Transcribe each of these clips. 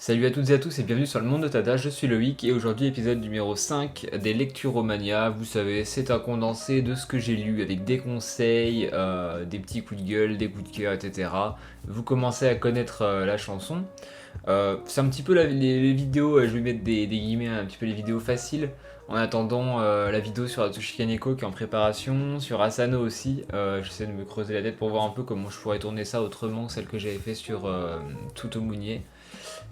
Salut à toutes et à tous et bienvenue sur le monde de Tada, je suis Loïc et aujourd'hui épisode numéro 5 des Lecturomania. Vous savez, c'est un condensé de ce que j'ai lu avec des conseils, des petits coups de gueule, des coups de cœur, etc. Vous commencez à connaître la chanson. C'est un petit peu les vidéos, je vais mettre des guillemets, un petit peu les vidéos faciles. En attendant la vidéo sur Atsushi Kaneko qui est en préparation, sur Asano aussi, j'essaie de me creuser la tête pour voir un peu comment je pourrais tourner ça autrement que celle que j'avais fait sur Tutomunie.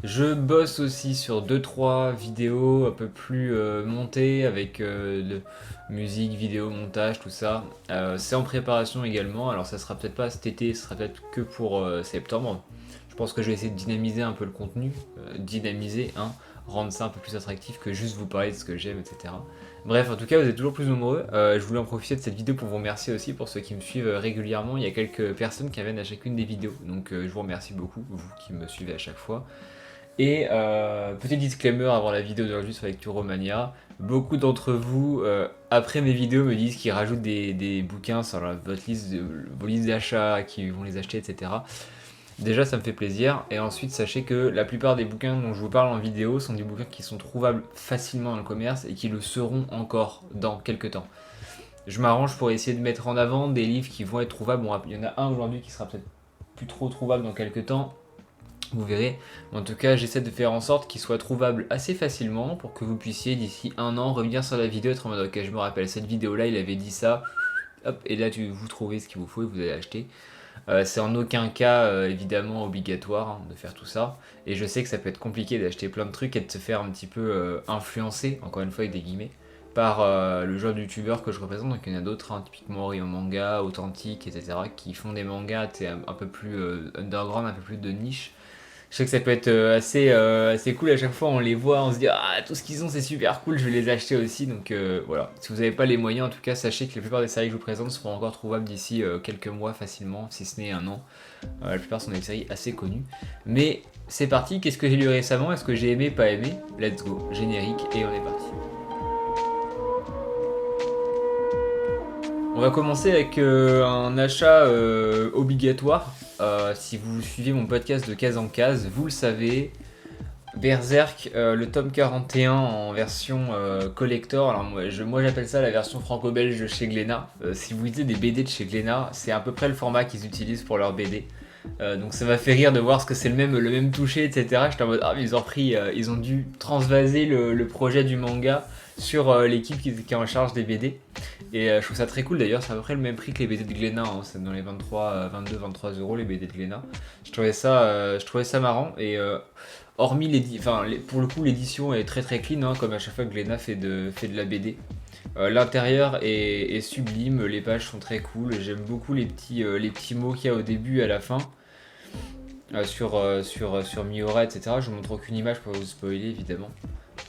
Je bosse aussi sur 2-3 vidéos un peu plus montées avec de musique, vidéo, montage, tout ça. C'est en préparation également, alors ça sera peut-être pas cet été, ce sera peut-être que pour septembre. Je pense que je vais essayer de dynamiser un peu le contenu, rendre ça un peu plus attractif que juste vous parler de ce que j'aime, etc. Bref, en tout cas, vous êtes toujours plus nombreux. Je voulais en profiter de cette vidéo pour vous remercier aussi pour ceux qui me suivent régulièrement. Il y a quelques personnes qui viennent à chacune des vidéos, donc je vous remercie beaucoup, vous qui me suivez à chaque fois. Et petit disclaimer avant la vidéo d'aujourd'hui sur Lecturomania, beaucoup d'entre vous, après mes vidéos, me disent qu'ils rajoutent des bouquins sur votre liste vos listes d'achat, qui vont les acheter, etc. Déjà, ça me fait plaisir. Et ensuite, sachez que la plupart des bouquins dont je vous parle en vidéo sont des bouquins qui sont trouvables facilement dans le commerce et qui le seront encore dans quelques temps. Je m'arrange pour essayer de mettre en avant des livres qui vont être trouvables. Bon, il y en a un aujourd'hui qui sera peut-être plus trop trouvable dans quelques temps. Vous verrez. En tout cas, j'essaie de faire en sorte qu'il soit trouvable assez facilement pour que vous puissiez d'ici un an revenir sur la vidéo et être en mode ok, je me rappelle cette vidéo là, il avait dit ça. Hop, et là vous trouvez ce qu'il vous faut et vous allez acheter. C'est en aucun cas évidemment obligatoire de faire tout ça. Et je sais que ça peut être compliqué d'acheter plein de trucs et de se faire un petit peu influencer, encore une fois avec des guillemets, par le genre de youtubeurs que je représente. Donc il y en a d'autres, typiquement Rio Manga, Authentique, etc. qui font des mangas un peu plus underground, un peu plus de niche. Je sais que ça peut être assez cool, à chaque fois on les voit, on se dit ah tout ce qu'ils ont c'est super cool, je vais les acheter aussi, donc voilà. Si vous n'avez pas les moyens, en tout cas sachez que la plupart des séries que je vous présente seront encore trouvables d'ici quelques mois facilement, si ce n'est un an. La plupart sont des séries assez connues. Mais c'est parti, qu'est-ce que j'ai lu récemment? Est-ce que j'ai aimé, pas aimé? Let's go, générique et on est parti. On va commencer avec un achat obligatoire. Si vous suivez mon podcast de case en case, vous le savez, Berserk, le tome 41 en version collector. Alors moi j'appelle ça la version franco-belge de chez Glénat. Si vous lisez des BD de chez Glénat, c'est à peu près le format qu'ils utilisent pour leurs BD. Donc ça m'a fait rire de voir ce que c'est le même toucher, etc. J'étais en mode ah mais ils ont repris, ils ont dû transvaser le projet du manga sur l'équipe qui est en charge des BD. Et je trouve ça très cool d'ailleurs, c'est à peu près le même prix que les BD de Glénat, hein. C'est dans les 22-23 euros les BD de Glénat. Je trouvais ça marrant et hormis pour le coup l'édition est très très clean, hein, comme à chaque fois que Glénat fait de la BD. L'intérieur est sublime, les pages sont très cool, j'aime beaucoup les petits mots qu'il y a au début et à la fin. Sur Miura, etc. Je vous montre aucune image pour vous spoiler évidemment.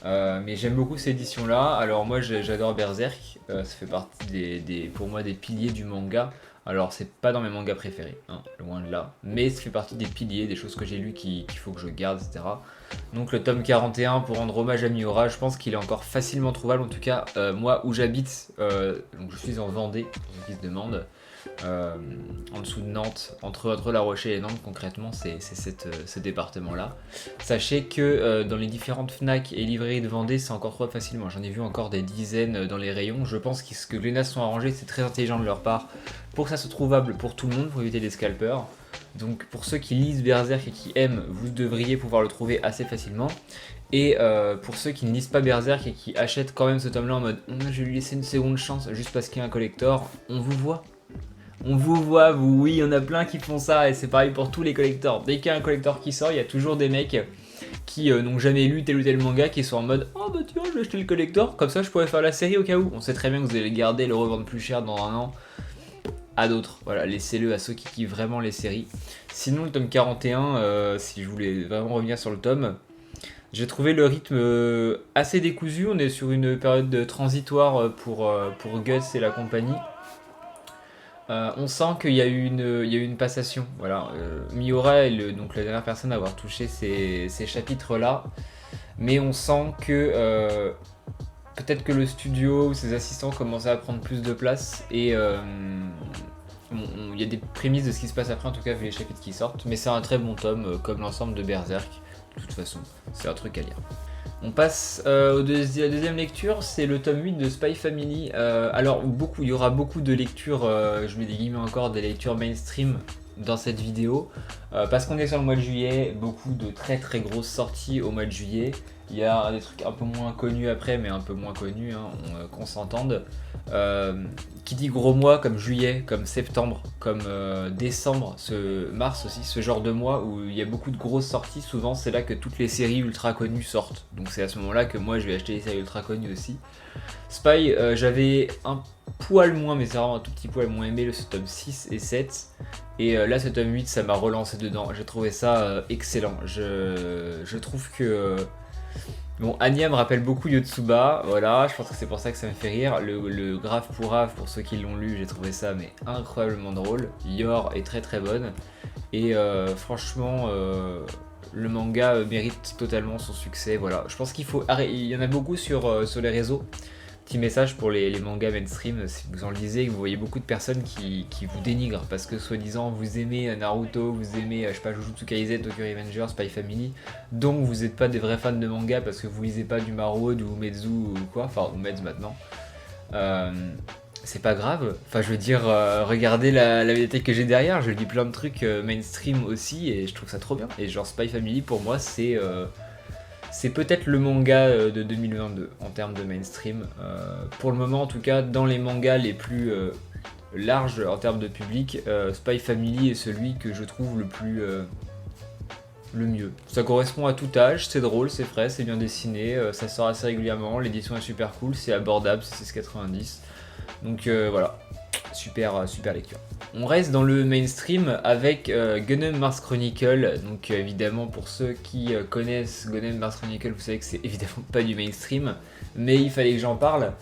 Mais j'aime beaucoup cette édition là. Alors moi j'adore Berserk, ça fait partie pour moi des piliers du manga. Alors c'est pas dans mes mangas préférés, hein, loin de là, mais ça fait partie des piliers, des choses que j'ai lues qu'il faut que je garde, etc. Donc le tome 41 pour rendre hommage à Miura, je pense qu'il est encore facilement trouvable, en tout cas moi où j'habite, donc je suis en Vendée, pour ceux qui se demandent. En dessous de Nantes, entre La Rochelle et Nantes concrètement, c'est ce département-là. Sachez que dans les différentes FNAC et librairies de Vendée, c'est encore trop facilement. J'en ai vu encore des dizaines dans les rayons. Je pense que ce que Glénat se sont arrangés, c'est très intelligent de leur part pour que ça soit trouvable pour tout le monde, pour éviter les scalpers. Donc pour ceux qui lisent Berserk et qui aiment, vous devriez pouvoir le trouver assez facilement. Et pour ceux qui ne lisent pas Berserk et qui achètent quand même ce tome-là en mode je vais lui laisser une seconde chance juste parce qu'il y a un collector, on vous voit. On vous voit, oui, il y en a plein qui font ça et c'est pareil pour tous les collectors. Dès qu'il y a un collector qui sort, il y a toujours des mecs qui n'ont jamais lu tel ou tel manga qui sont en mode oh bah tiens, je vais acheter le collector, comme ça je pourrais faire la série au cas où. On sait très bien que vous allez le garder et le revendre plus cher dans un an à d'autres. Voilà, laissez-le à ceux qui kiffent vraiment les séries. Sinon, le tome 41, si je voulais vraiment revenir sur le tome, j'ai trouvé le rythme assez décousu. On est sur une période transitoire pour Guts et la compagnie. On sent qu'il y a eu une passation. Voilà, Miura est donc la dernière personne à avoir touché ces chapitres-là. Mais on sent que peut-être que le studio ou ses assistants commençaient à prendre plus de place. Et il y a des prémices de ce qui se passe après, en tout cas vu les chapitres qui sortent. Mais c'est un très bon tome, comme l'ensemble de Berserk. de toute façon, c'est un truc à lire. On passe à la deuxième lecture, c'est le tome 8 de Spy Family. Alors il y aura beaucoup de lectures, je mets des guillemets encore, des lectures mainstream dans cette vidéo, parce qu'on est sur le mois de juillet, beaucoup de très très grosses sorties au mois de juillet. Il y a des trucs un peu moins connus après, mais un peu moins connus, qu'on s'entende. Qui dit gros mois comme juillet, comme septembre, comme décembre, mars aussi, ce genre de mois où il y a beaucoup de grosses sorties, souvent c'est là que toutes les séries ultra connues sortent. Donc c'est à ce moment-là que moi je vais acheter les séries ultra connues aussi. Spy, j'avais un poil moins, mais c'est vraiment un tout petit poil moins aimé, ce tome 6 et 7. Et là ce tome 8 ça m'a relancé dedans, j'ai trouvé ça excellent. Je trouve que... Bon, Anya me rappelle beaucoup Yotsuba, voilà, je pense que c'est pour ça que ça me fait rire. Le graphe pour Ave, pour ceux qui l'ont lu, j'ai trouvé ça mais incroyablement drôle. Yor est très très bonne. Et franchement, le manga mérite totalement son succès, voilà. Je pense qu'il faut... Il y en a beaucoup sur les réseaux. Petit message pour les mangas mainstream, si vous en lisez, vous voyez beaucoup de personnes qui vous dénigrent parce que soi-disant vous aimez Naruto, vous aimez, je sais pas, Jujutsu Kaisen, Tokyo Revengers, Spy Family, donc vous n'êtes pas des vrais fans de manga parce que vous lisez pas du Marrow, du Umezu ou quoi, enfin Umeds maintenant. C'est pas grave, enfin je veux dire, regardez la bibliothèque que j'ai derrière, je lis plein de trucs mainstream aussi et je trouve ça trop bien. Et genre Spy Family pour moi c'est peut-être le manga de 2022 en termes de mainstream. Pour le moment, en tout cas, dans les mangas les plus larges en termes de public, Spy Family est celui que je trouve le mieux. Ça correspond à tout âge, c'est drôle, c'est frais, c'est bien dessiné, ça sort assez régulièrement, l'édition est super cool, c'est abordable, c'est 6,90. Donc voilà, super lecture. On reste dans le mainstream avec Gundam Mars Chronicle. Donc évidemment pour ceux qui connaissent Gundam Mars Chronicle, vous savez que c'est évidemment pas du mainstream, mais il fallait que j'en parle.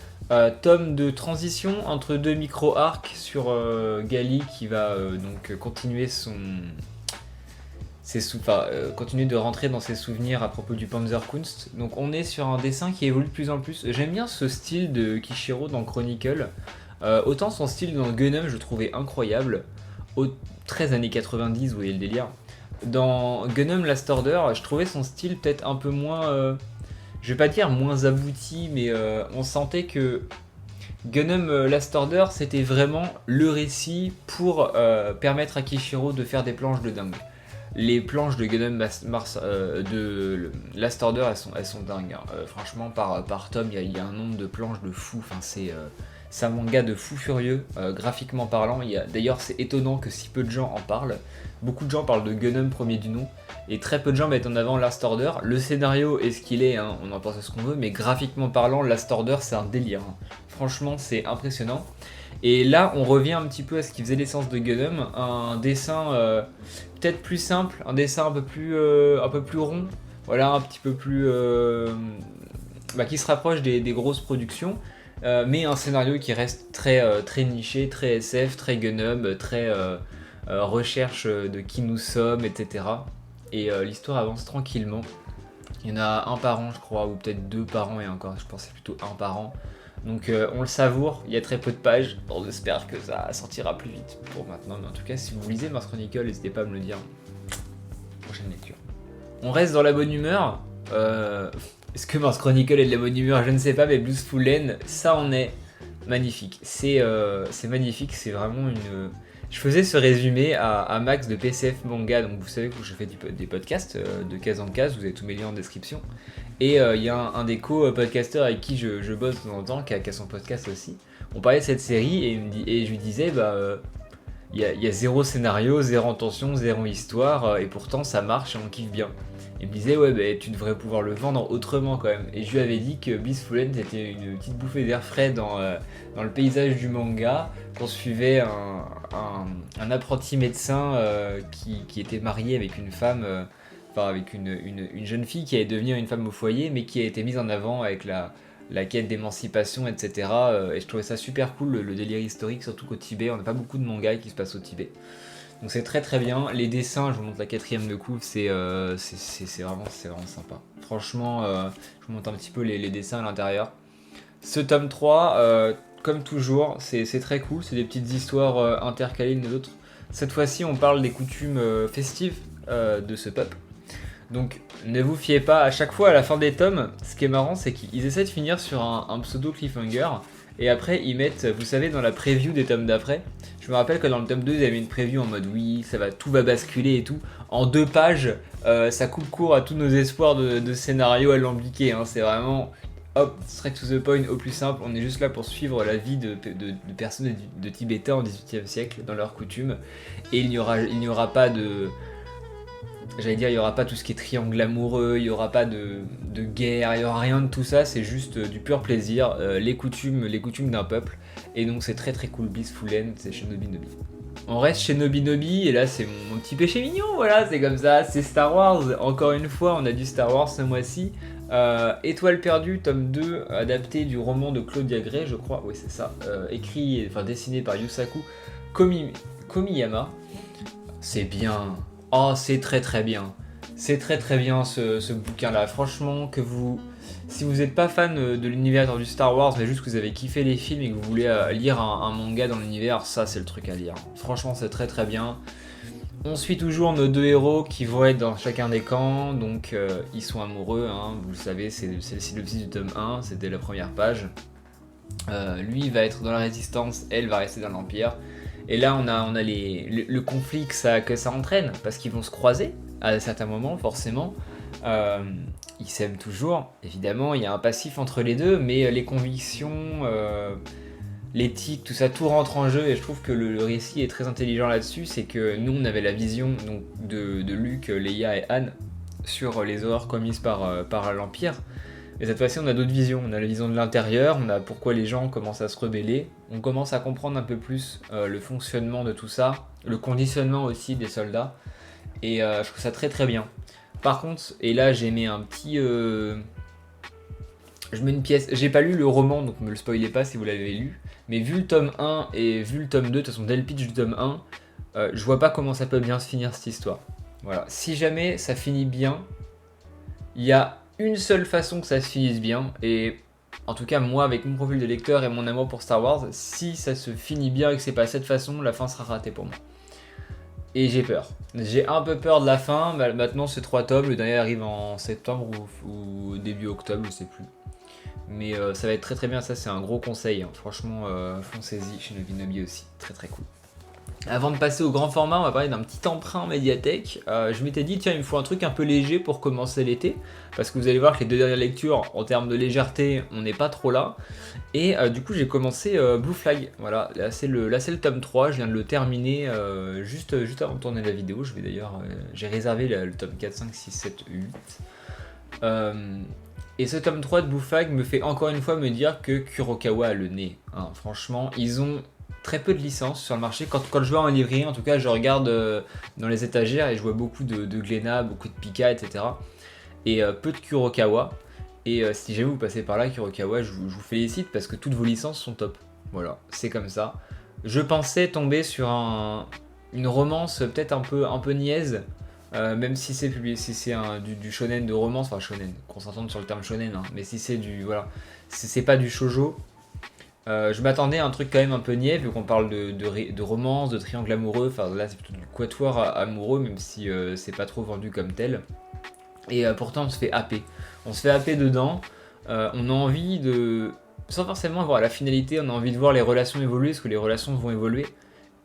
Tome de transition entre deux micro-arcs sur Gali qui va donc continuer continuer de rentrer dans ses souvenirs à propos du Panzerkunst. Donc on est sur un dessin qui évolue de plus en plus. J'aime bien ce style de Kishiro dans Chronicle. Autant son style dans Gundam je trouvais incroyable, 13 années 90, vous voyez le délire. Dans Gundam Last Order, je trouvais son style peut-être un peu moins, je vais pas dire moins abouti, mais on sentait que Gundam Last Order c'était vraiment le récit pour permettre à Kishiro de faire des planches de dingue. Les planches de Gundam de Last Order elles sont dingues, franchement par tome il y a un nombre de planches de fou, enfin c'est un manga de fou furieux, graphiquement parlant. D'ailleurs, c'est étonnant que si peu de gens en parlent. Beaucoup de gens parlent de Gundam premier du nom, et très peu de gens mettent en avant Last Order. Le scénario est ce qu'il est, on en pense ce qu'on veut, mais graphiquement parlant, Last Order, c'est un délire. Franchement, c'est impressionnant. Et là, on revient un petit peu à ce qui faisait l'essence de Gundam, un dessin peut-être plus simple, un dessin un peu plus rond, voilà, un petit peu plus... qui se rapproche des grosses productions. Mais un scénario qui reste très niché, très SF, très Gundam, très recherche de qui nous sommes, etc. Et l'histoire avance tranquillement. Il y en a un par an, je crois, ou peut-être deux par an, et encore, je pense que c'est plutôt un par an. Donc on le savoure, il y a très peu de pages, on espère que ça sortira plus vite pour maintenant. Mais en tout cas, si vous lisez Mars Chronicle, n'hésitez pas à me le dire. Prochaine lecture. On reste dans la bonne humeur. Est-ce que Mars Chronicle est de la bonne humeur? Je ne sais pas, mais Blissful End, ça en est magnifique. C'est magnifique, c'est vraiment une... Je faisais ce résumé à Max de PCF Manga, donc vous savez que je fais des podcasts de case en case, vous avez tous mes liens en description. Et il y a un des co-podcasteurs avec qui je bosse de temps en temps, qui a son podcast aussi. On parlait de cette série et je lui disais, il y a zéro scénario, zéro intention, zéro histoire, et pourtant ça marche et on kiffe bien. Il me disait tu devrais pouvoir le vendre autrement quand même. Et je lui avais dit que Blissful End était une petite bouffée d'air frais dans le paysage du manga, qu'on suivait un apprenti médecin qui était marié avec une femme, avec une jeune fille qui allait devenir une femme au foyer, mais qui a été mise en avant avec la quête d'émancipation, etc. Et je trouvais ça super cool, le délire historique, surtout qu'au Tibet, on n'a pas beaucoup de mangas qui se passent au Tibet. Donc c'est très très bien. Les dessins, je vous montre la quatrième de couve, c'est vraiment sympa. Franchement, je vous montre un petit peu les dessins à l'intérieur. Ce tome 3, comme toujours, c'est très cool. C'est des petites histoires intercalées l'une de l'autre. Cette fois-ci, on parle des coutumes festives de ce peuple. Donc ne vous fiez pas, à chaque fois à la fin des tomes, ce qui est marrant c'est qu'ils essaient de finir sur un pseudo cliffhanger, et après ils mettent, vous savez, dans la preview des tomes d'après, je me rappelle que dans le tome 2 ils avaient mis une preview en mode oui, tout va basculer et tout, en 2 pages, ça coupe court à tous nos espoirs de scénario alambiqué, hein. C'est vraiment, hop, straight to the point, au plus simple, on est juste là pour suivre la vie de personnes de Tibétains au XVIIIe siècle, dans leurs coutumes, et il n'y aura pas de... J'allais dire, il n'y aura pas tout ce qui est triangle amoureux, il n'y aura pas de guerre, il n'y aura rien de tout ça, c'est juste du pur plaisir, les coutumes d'un peuple. Et donc c'est très très cool, Blissful End, c'est chez Nobinobi. On reste chez Nobinobi, et là c'est mon petit péché mignon, voilà, c'est comme ça, c'est Star Wars. Encore une fois, on a du Star Wars ce mois-ci. Étoile perdue, tome 2, adapté du roman de Claudia Gray, je crois, oui c'est ça, dessiné par Yusaku Komiyama. C'est bien. Oh, c'est très très bien. C'est très très bien ce bouquin-là. Franchement, si vous n'êtes pas fan de l'univers du Star Wars, mais juste que vous avez kiffé les films et que vous voulez lire un manga dans l'univers, ça c'est le truc à lire. Franchement, c'est très très bien. On suit toujours nos 2 héros qui vont être dans chacun des camps, donc ils sont amoureux, hein, vous le savez, c'est le synopsis du tome 1, c'était la première page. Lui va être dans la résistance, elle va rester dans l'Empire. Et là on a le conflit que ça entraîne, parce qu'ils vont se croiser à certains moments forcément. Ils s'aiment toujours, évidemment, il y a un passif entre les deux, mais les convictions, l'éthique, tout ça, tout rentre en jeu, et je trouve que le récit est très intelligent là-dessus. C'est que nous on avait la vision donc, de Luke, Leia et Han sur les horreurs commises par l'Empire. Et cette fois-ci, on a d'autres visions. On a la vision de l'intérieur, on a pourquoi les gens commencent à se rebeller. On commence à comprendre un peu plus le fonctionnement de tout ça, le conditionnement aussi des soldats. Et je trouve ça très très bien. Par contre, et là j'ai mis un petit... Je mets une pièce... J'ai pas lu le roman, donc me le spoilez pas si vous l'avez lu. Mais vu le tome 1 et vu le tome 2, de toute façon dès le pitch du tome 1, je vois pas comment ça peut bien se finir cette histoire. Voilà. Si jamais ça finit bien, il y a une seule façon que ça se finisse bien, et en tout cas moi avec mon profil de lecteur et mon amour pour Star Wars, si ça se finit bien et que c'est pas cette façon, la fin sera ratée pour moi. Et j'ai peur. J'ai un peu peur de la fin. Maintenant c'est 3 tomes, le dernier arrive en septembre ou début octobre, je sais plus. Mais ça va être très très bien, ça c'est un gros conseil, hein. Franchement foncez-y chez Nobinobi aussi, très très cool. Avant de passer au grand format, on va parler d'un petit emprunt médiathèque. Je m'étais dit, tiens, il me faut un truc un peu léger pour commencer l'été, parce que vous allez voir que les 2 dernières lectures, en termes de légèreté, on n'est pas trop là. Et du coup, j'ai commencé Blue Flag. Voilà, là c'est le tome 3, je viens de le terminer juste avant de tourner la vidéo. J'ai réservé le tome 4, 5, 6, 7, 8. Et ce tome 3 de Blue Flag me fait encore une fois me dire que Kurokawa a le nez, hein. Franchement, ils ont très peu de licences sur le marché. Quand je vais en librairie, en tout cas, je regarde dans les étagères et je vois beaucoup de Glénat, beaucoup de Pika, etc. Et peu de Kurokawa. Et si jamais vous passez par là, Kurokawa, je vous félicite parce que toutes vos licences sont top. Voilà, c'est comme ça. Je pensais tomber sur une romance peut-être un peu niaise, même si c'est du shonen de romance, enfin shonen, qu'on s'entende sur le terme shonen, hein, mais si c'est c'est pas du shoujo. Je m'attendais à un truc quand même un peu niais, vu qu'on parle de romance, de triangle amoureux, enfin là c'est plutôt du quatuor amoureux, même si c'est pas trop vendu comme tel. Et pourtant on se fait happer. On se fait happer dedans, on a envie de... Sans forcément voir la finalité, on a envie de voir les relations évoluer, parce que les relations vont évoluer.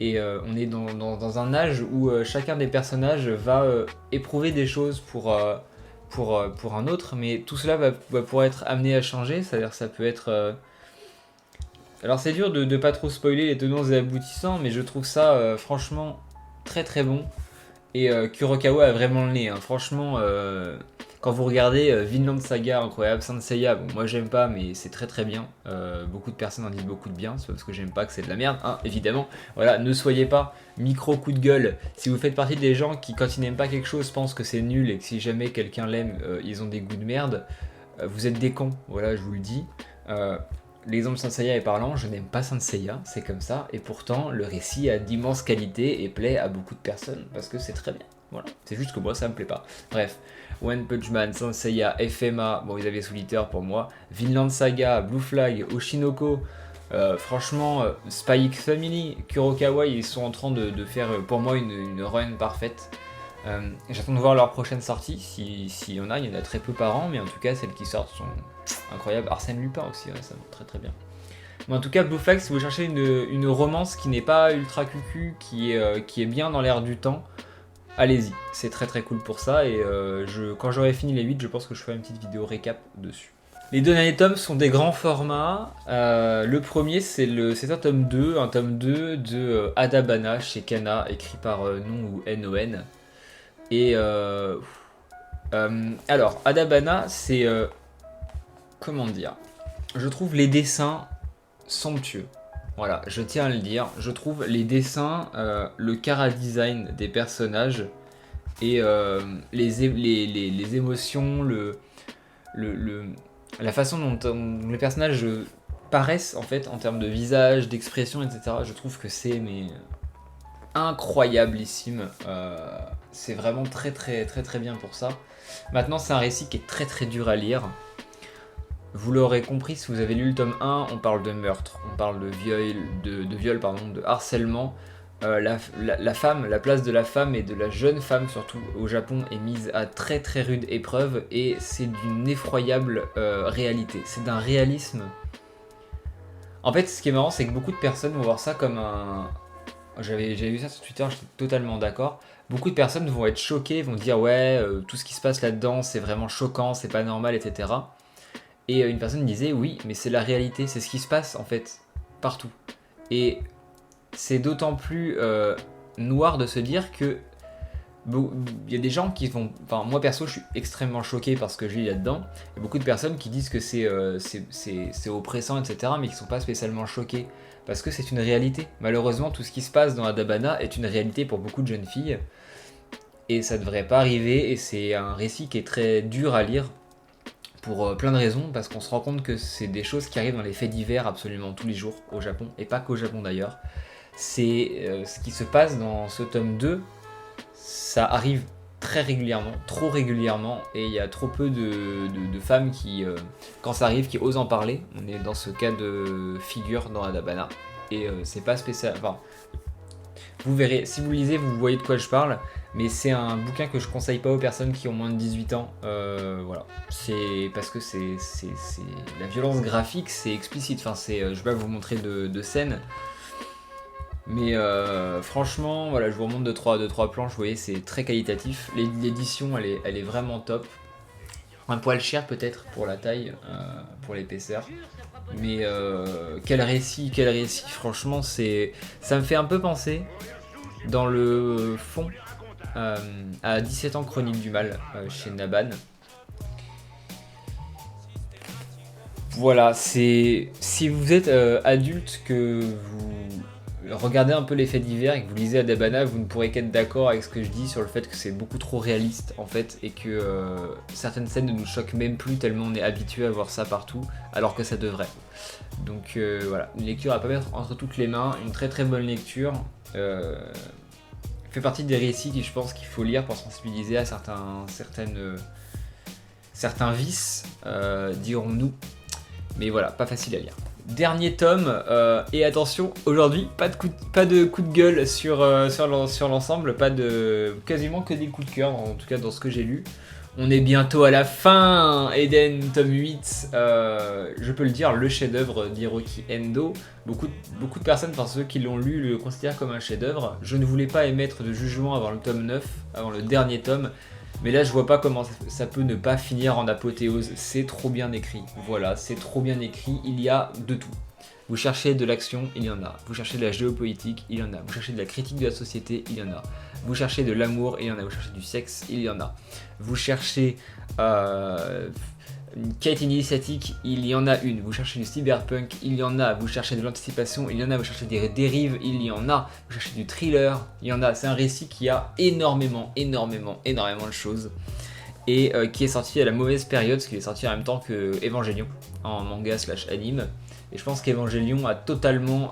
Et on est dans un âge où chacun des personnages va éprouver des choses pour un autre, mais tout cela va pouvoir être amené à changer, c'est-à-dire ça peut être... Alors c'est dur de pas trop spoiler les tenants et aboutissants, mais je trouve ça franchement très très bon. Et Kurokawa a vraiment le nez, hein. Franchement, quand vous regardez Vinland Saga, incroyable, Saint Seiya, bon moi j'aime pas, mais c'est très très bien. Beaucoup de personnes en disent beaucoup de bien, c'est pas parce que j'aime pas que c'est de la merde, hein, évidemment. Voilà, ne soyez pas micro coup de gueule. Si vous faites partie des gens qui, quand ils n'aiment pas quelque chose, pensent que c'est nul et que si jamais quelqu'un l'aime, ils ont des goûts de merde, vous êtes des cons, voilà, je vous le dis. L'exemple de Saint Seiya est parlant, je n'aime pas Saint Seiya, c'est comme ça, et pourtant le récit a d'immenses qualités et plaît à beaucoup de personnes, parce que c'est très bien, voilà, c'est juste que moi ça me plaît pas. Bref, One Punch Man, Saint Seiya, FMA, bon ils avaient Solitaire pour moi, Vinland Saga, Blue Flag, Oshinoko, franchement, Spy X Family, Kurokawa, ils sont en train de faire pour moi une run parfaite. J'attends de voir leur prochaine sortie, s'il y en a, il y en a très peu par an, mais en tout cas celles qui sortent sont incroyables. Arsène Lupin aussi récemment, très très bien. Mais en tout cas, Blue Flag, si vous cherchez une romance qui n'est pas ultra cucu, qui est bien dans l'air du temps, allez-y, c'est très très cool pour ça, et quand j'aurai fini les 8, je pense que je ferai une petite vidéo récap dessus. Les deux derniers tomes sont des grands formats. Le premier, c'est un tome 2 de Adabana chez Kana, écrit par Non ou N-O-N. Et alors, Adabana, c'est... comment dire? Je trouve les dessins somptueux. Voilà, je tiens à le dire. Je trouve les dessins, le chara-design des personnages et les émotions, la façon dont les personnages paraissent en fait en termes de visage, d'expression, etc. Je trouve que c'est incroyablissime. C'est vraiment très très très très bien pour ça. Maintenant, c'est un récit qui est très très dur à lire. Vous l'aurez compris si vous avez lu le tome 1, on parle de meurtre, on parle de viol, de harcèlement. La femme, la place de la femme et de la jeune femme surtout au Japon est mise à très très rude épreuve et c'est d'une effroyable réalité. C'est d'un réalisme. En fait, ce qui est marrant, c'est que beaucoup de personnes vont voir ça comme un... J'avais vu ça sur Twitter, j'étais totalement d'accord. Beaucoup de personnes vont être choquées, vont dire ouais, tout ce qui se passe là-dedans, c'est vraiment choquant, c'est pas normal, etc. Et une personne disait oui, mais c'est la réalité, c'est ce qui se passe en fait, partout. Et c'est d'autant plus noir de se dire que il y a des gens qui vont... Enfin, moi perso, je suis extrêmement choqué par ce que je lis là-dedans. Il y a beaucoup de personnes qui disent que c'est oppressant, etc., mais qui sont pas spécialement choqués. Parce que c'est une réalité. Malheureusement, tout ce qui se passe dans Adabana est une réalité pour beaucoup de jeunes filles. Et ça devrait pas arriver, et c'est un récit qui est très dur à lire. Pour plein de raisons, parce qu'on se rend compte que c'est des choses qui arrivent dans les faits divers absolument tous les jours au Japon, et pas qu'au Japon d'ailleurs. C'est ce qui se passe dans ce tome 2, ça arrive très régulièrement, trop régulièrement, et il y a trop peu de femmes qui, quand ça arrive, qui osent en parler. On est dans ce cas de figure dans Adabana, et c'est pas spécial... Enfin, vous verrez, si vous lisez, vous voyez de quoi je parle, mais c'est un bouquin que je conseille pas aux personnes qui ont moins de 18 ans. Voilà, c'est parce que c'est la violence graphique, c'est explicite. Enfin, je vais pas vous montrer de scènes, mais franchement, voilà, je vous remonte de trois planches. Vous voyez, c'est très qualitatif. L'édition, elle est vraiment top. Un poil cher peut-être pour la taille, pour l'épaisseur. Mais quel récit, franchement, ça me fait un peu penser, dans le fond, à 17 ans Chronique du Mal, chez Naban. Voilà, si vous êtes adulte, que vous regardez un peu les faits divers et que vous lisez Adabana, vous ne pourrez qu'être d'accord avec ce que je dis sur le fait que c'est beaucoup trop réaliste en fait, et que certaines scènes ne nous choquent même plus tellement on est habitué à voir ça partout, alors que ça devrait. Donc voilà, une lecture à pas mettre entre toutes les mains, une très très bonne lecture. Fait partie des récits que je pense qu'il faut lire pour sensibiliser à certains vices, dirons-nous. Mais voilà, pas facile à lire. Dernier tome, et attention, aujourd'hui, pas de coup de gueule sur l'ensemble, quasiment que des coups de cœur, en tout cas dans ce que j'ai lu. On est bientôt à la fin, Eden, tome 8, je peux le dire, le chef-d'œuvre d'Hiroki Endo. Beaucoup de personnes, enfin ceux qui l'ont lu, le considèrent comme un chef-d'œuvre. Je ne voulais pas émettre de jugement avant le tome 9, avant le dernier tome, mais là je vois pas comment ça peut ne pas finir en apothéose. C'est trop bien écrit, voilà, c'est trop bien écrit, il y a de tout. Vous cherchez de l'action, il y en a. Vous cherchez de la géopolitique, il y en a. Vous cherchez de la critique de la société, il y en a. Vous cherchez de l'amour, il y en a. Vous cherchez du sexe, il y en a. Vous cherchez une quête initiatique, il y en a une. Vous cherchez du cyberpunk, il y en a. Vous cherchez de l'anticipation, il y en a. Vous cherchez des dérives, il y en a. Vous cherchez du thriller, il y en a. C'est un récit qui a énormément de choses. Et qui est sorti à la mauvaise période, parce qu'il est sorti en même temps que Evangelion, en manga / anime. Et je pense qu'Evangelion a totalement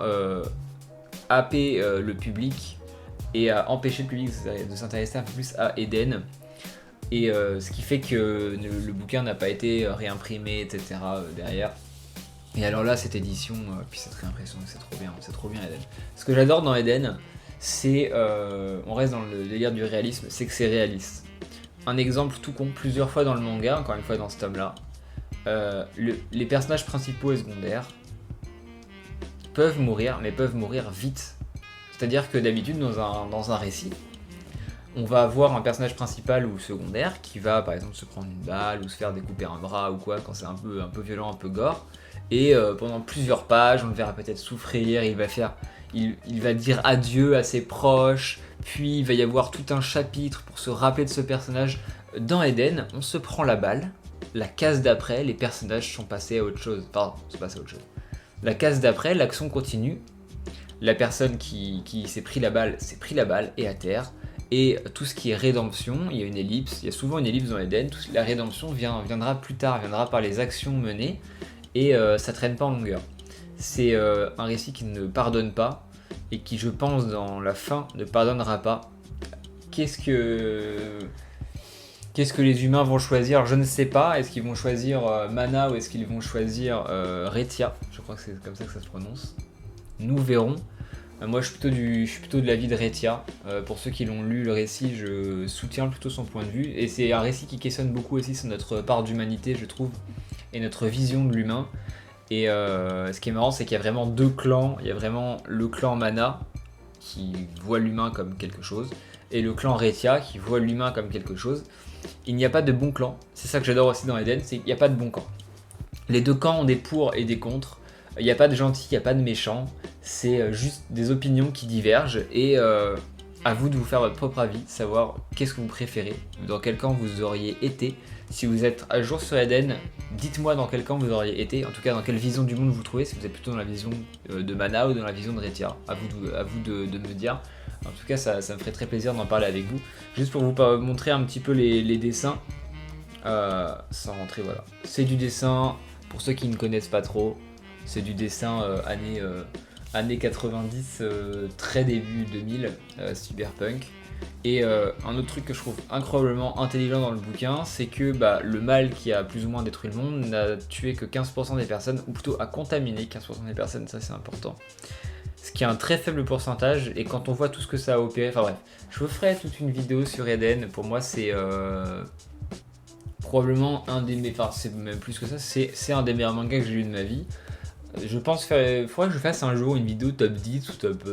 happé le public et a empêché le public de s'intéresser un peu plus à Eden. Et ce qui fait que le bouquin n'a pas été réimprimé, etc. Derrière. Et alors là, cette édition, puis cette réimpression, c'est trop bien Eden. Ce que j'adore dans Eden, c'est, on reste dans le délire du réalisme, c'est que c'est réaliste. Un exemple tout con, plusieurs fois dans le manga, encore une fois dans ce tome-là, les personnages principaux et secondaires peuvent mourir, mais peuvent mourir vite. C'est-à-dire que d'habitude, dans un récit, on va avoir un personnage principal ou secondaire qui va par exemple se prendre une balle ou se faire découper un bras ou quoi quand c'est un peu violent, un peu gore. Et pendant plusieurs pages, on le verra peut-être souffrir, il va dire adieu à ses proches, puis il va y avoir tout un chapitre pour se rappeler de ce personnage. Dans Eden, on se prend la balle, la case d'après, les personnages sont passés à autre chose. Pardon, sont passés à autre chose. La case d'après, l'action continue, la personne qui s'est pris la balle est à terre. Et tout ce qui est rédemption, il y a une ellipse, il y a souvent une ellipse dans Eden, la rédemption viendra plus tard, viendra par les actions menées, et ça traîne pas en longueur. C'est un récit qui ne pardonne pas, et qui je pense dans la fin ne pardonnera pas. Qu'est-ce que les humains vont choisir? Je ne sais pas, est-ce qu'ils vont choisir Mana ou est-ce qu'ils vont choisir Retia? Je crois que c'est comme ça que ça se prononce. Nous verrons. Moi je suis plutôt de l'avis de Retia. Pour ceux qui l'ont lu le récit, je soutiens plutôt son point de vue. Et c'est un récit qui questionne beaucoup aussi sur notre part d'humanité, je trouve, et notre vision de l'humain. Et ce qui est marrant, c'est qu'il y a vraiment deux clans. Il y a vraiment le clan Mana, qui voit l'humain comme quelque chose, et le clan Retia, qui voit l'humain comme quelque chose. Il n'y a pas de bon clan. C'est ça que j'adore aussi dans Eden, c'est qu'il n'y a pas de bon camp. Les deux camps ont des pour et des contre. Il n'y a pas de gentils, il n'y a pas de méchants. C'est juste des opinions qui divergent. Et à vous de vous faire votre propre avis, savoir qu'est-ce que vous préférez, dans quel camp vous auriez été. Si vous êtes à jour sur Eden, dites-moi dans quel camp vous auriez été. En tout cas, dans quelle vision du monde vous trouvez. Si vous êtes plutôt dans la vision de Mana ou dans la vision de Retia. À vous de me dire. En tout cas, ça me ferait très plaisir d'en parler avec vous. Juste pour vous montrer un petit peu les dessins. Sans rentrer, voilà. C'est du dessin, pour ceux qui ne connaissent pas trop, c'est du dessin années 90, très début 2000, cyberpunk. Et un autre truc que je trouve incroyablement intelligent dans le bouquin, c'est que le mal qui a plus ou moins détruit le monde n'a tué que 15% des personnes, ou plutôt a contaminé 15% des personnes, ça c'est important. Ce qui est un très faible pourcentage, et quand on voit tout ce que ça a opéré, enfin bref, je vous ferai toute une vidéo sur Eden. Pour moi c'est probablement un des meilleurs, enfin c'est même plus que ça, c'est un des meilleurs mangas que j'ai lu de ma vie. Je pense qu'il faudrait que je fasse un jour une vidéo top 10 ou top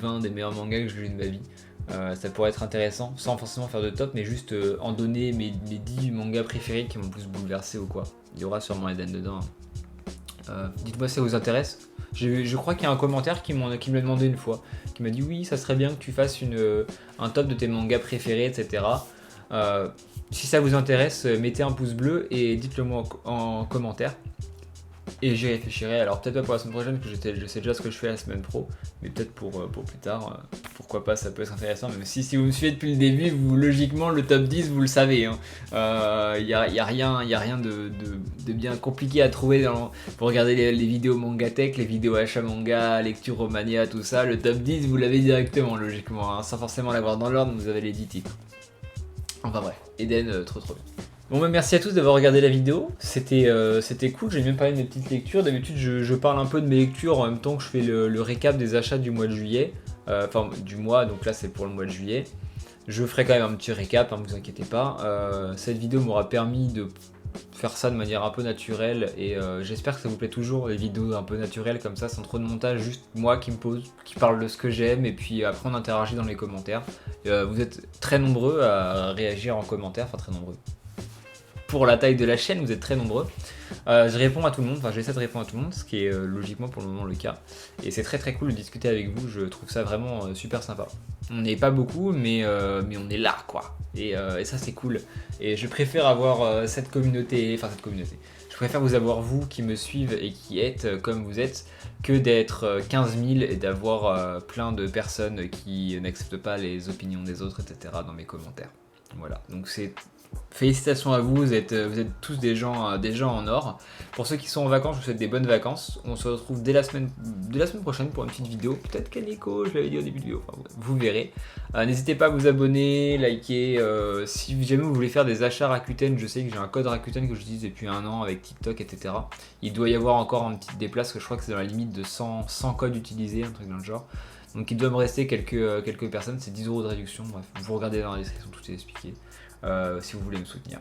20 des meilleurs mangas que j'ai lu de ma vie. Ça pourrait être intéressant, sans forcément faire de top, mais juste en donner mes 10 mangas préférés qui m'ont le plus bouleversé ou quoi. Il y aura sûrement Eden dedans. Dites-moi si ça vous intéresse. Je crois qu'il y a un commentaire qui me l'a demandé une fois, qui m'a dit oui, ça serait bien que tu fasses un top de tes mangas préférés, etc. Si ça vous intéresse, mettez un pouce bleu et dites-le moi en commentaire. Et j'y réfléchirai, alors peut-être pas pour la semaine prochaine, parce que je sais déjà ce que je fais la semaine pro, mais peut-être pour plus tard, pourquoi pas, ça peut être intéressant, même si vous me suivez depuis le début, logiquement le top 10 vous le savez, hein. Y a rien de bien compliqué à trouver pour regarder les vidéos Mangatech, les vidéos achat manga, lecture Romania, tout ça, le top 10 vous l'avez directement logiquement, hein, sans forcément l'avoir dans l'ordre, vous avez les 10 titres. Enfin bref, Eden, trop bien. Bon merci à tous d'avoir regardé la vidéo, c'était cool, j'ai même parlé de mes petites lectures. D'habitude je parle un peu de mes lectures en même temps que je fais le récap des achats du mois de juillet, enfin du mois, donc là c'est pour le mois de juillet. Je ferai quand même un petit récap, ne vous inquiétez pas. Cette vidéo m'aura permis de faire ça de manière un peu naturelle et j'espère que ça vous plaît toujours, les vidéos un peu naturelles comme ça, sans trop de montage, juste moi qui me pose, qui parle de ce que j'aime et puis après on interagit dans les commentaires. Vous êtes très nombreux à réagir en commentaire, enfin très nombreux. Pour la taille de la chaîne, vous êtes très nombreux. Je réponds à tout le monde, enfin j'essaie de répondre à tout le monde, ce qui est logiquement pour le moment le cas. Et c'est très cool de discuter avec vous, je trouve ça vraiment super sympa. On n'est pas beaucoup, mais on est là quoi. Et ça c'est cool. Et je préfère avoir cette communauté. Je préfère vous avoir vous qui me suivent et qui êtes comme vous êtes, que d'être 15 000 et d'avoir plein de personnes qui n'acceptent pas les opinions des autres, etc. dans mes commentaires. Voilà, donc c'est... Félicitations à vous, vous êtes tous des gens en or. Pour ceux qui sont en vacances, je vous souhaite des bonnes vacances. On se retrouve dès la semaine prochaine pour une petite vidéo. Peut-être Kaneko, je l'avais dit au début de vidéo, enfin, vous verrez. N'hésitez pas à vous abonner, liker. Si jamais vous voulez faire des achats Rakuten, je sais que j'ai un code Rakuten que j'utilise depuis 1 an avec TikTok, etc. Il doit y avoir encore un petit déplace, que je crois que c'est dans la limite de 100 codes utilisés, un truc dans le genre. Donc il doit me rester quelques personnes, c'est 10 € de réduction. Bref, vous regardez dans la description, tout est expliqué si vous voulez me soutenir.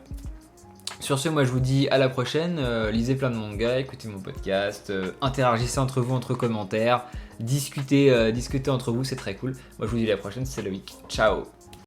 Sur ce, moi je vous dis à la prochaine, lisez plein de mangas, écoutez mon podcast, interagissez entre vous, entre commentaires, discutez entre vous, c'est très cool. Moi je vous dis à la prochaine, c'est Loïc, ciao.